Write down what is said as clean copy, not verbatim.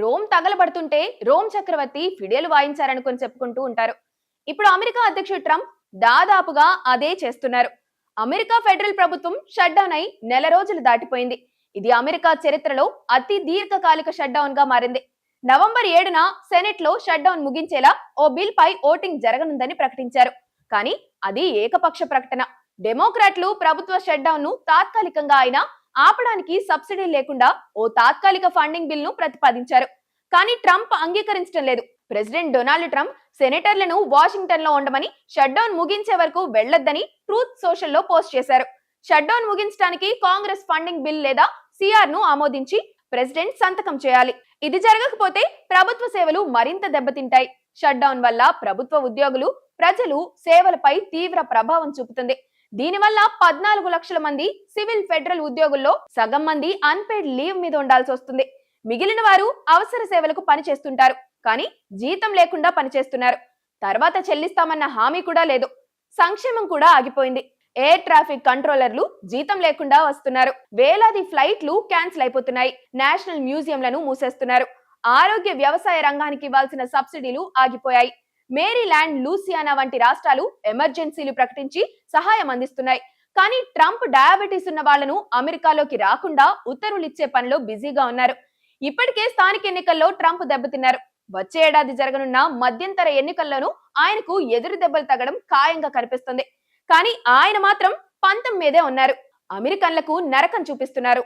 Rome తగలబడుతుంటే Rome చక్రవర్తి ఫిడేలు వాయించారనుకొని చెప్పుకుంటూ ఉంటారు. ఇప్పుడు అమెరికా అధ్యక్షుడు ట్రంప్ దాదాపుగా అదే చేస్తున్నారు. అమెరికా ఫెడరల్ ప్రభుత్వం షట్ డౌన్ అయి నెల రోజులు దాటిపోయింది. ఇది అమెరికా చరిత్రలో అతి దీర్ఘకాలిక షట్ డౌన్ గా మారింది. నవంబర్ 7న సెనెట్ లో షట్ డౌన్ ముగించేలా ఓ బిల్ పై ఓటింగ్ జరగనుందని ప్రకటించారు. కానీ అది ఏకపక్ష ప్రకటన. డెమోక్రాట్లు ప్రభుత్వ షట్ డౌన్ ను తాత్కాలికంగా అయినా ఆపడానికి సబ్సిడీ లేకుండా ఓ తాత్కాలిక ఫండింగ్ బిల్ ను ప్రతిపాదించారు. కానీ ట్రంప్ అంగీకరించడం లేదు. ప్రెసిడెంట్ డొనాల్డ్ ట్రంప్ సెనేటర్లను వాషింగ్టన్ లో ఉండమని, షట్ డౌన్ ముగించే వరకు వెళ్లొద్దని ట్రూత్ సోషల్ లో పోస్ట్ చేశారు. షట్ డౌన్ ముగించడానికి కాంగ్రెస్ ఫండింగ్ బిల్ లేదా సిఆర్ ను ఆమోదించి ప్రెసిడెంట్ సంతకం చేయాలి. ఇది జరగకపోతే ప్రభుత్వ సేవలు మరింత దెబ్బతింటాయి. షట్ డౌన్ వల్ల ప్రభుత్వ ఉద్యోగులు, ప్రజలు సేవలపై తీవ్ర ప్రభావం చూపుతుంది. దీనివల్ల 14 లక్షల మంది సివిల్ ఫెడరల్ ఉద్యోగుల్లో సగం మంది అన్పెయిడ్ లీవ్ మీద ఉండాల్సి వస్తుంది. మిగిలిన వారు అవసర సేవలకు పనిచేస్తుంటారు, కానీ జీతం లేకుండా పనిచేస్తున్నారు. తర్వాత చెల్లిస్తామన్న హామీ కూడా లేదు. సంక్షేమం కూడా ఆగిపోయింది. ఎయిర్ ట్రాఫిక్ కంట్రోలర్లు జీతం లేకుండా వస్తున్నారు. వేలాది ఫ్లైట్లు క్యాన్సిల్ అయిపోతున్నాయి. నేషనల్ మ్యూజియంలను మూసేస్తున్నారు. ఆరోగ్య వ్యవసాయ రంగానికి ఇవ్వాల్సిన సబ్సిడీలు ఆగిపోయాయి. మేరీల్యాండ్, లూసియానా వంటి రాష్ట్రాలు ఎమర్జెన్సీలు ప్రకటించి సహాయం అందిస్తున్నాయి. కానీ ట్రంప్ డయాబెటీస్ ఉన్న వాళ్లను అమెరికాలోకి రాకుండా ఉత్తర్వులు ఇచ్చే పనిలో బిజీగా ఉన్నారు. ఇప్పటికే స్థానిక ఎన్నికల్లో ట్రంప్ దెబ్బతిన్నారు. వచ్చే ఏడాది జరగనున్న మధ్యంతర ఎన్నికల్లోనూ ఆయనకు ఎదురు దెబ్బలు తగ్గడం ఖాయంగా కనిపిస్తుంది. కానీ ఆయన మాత్రం పంతం మీదే ఉన్నారు. అమెరికన్లకు నరకం చూపిస్తున్నారు.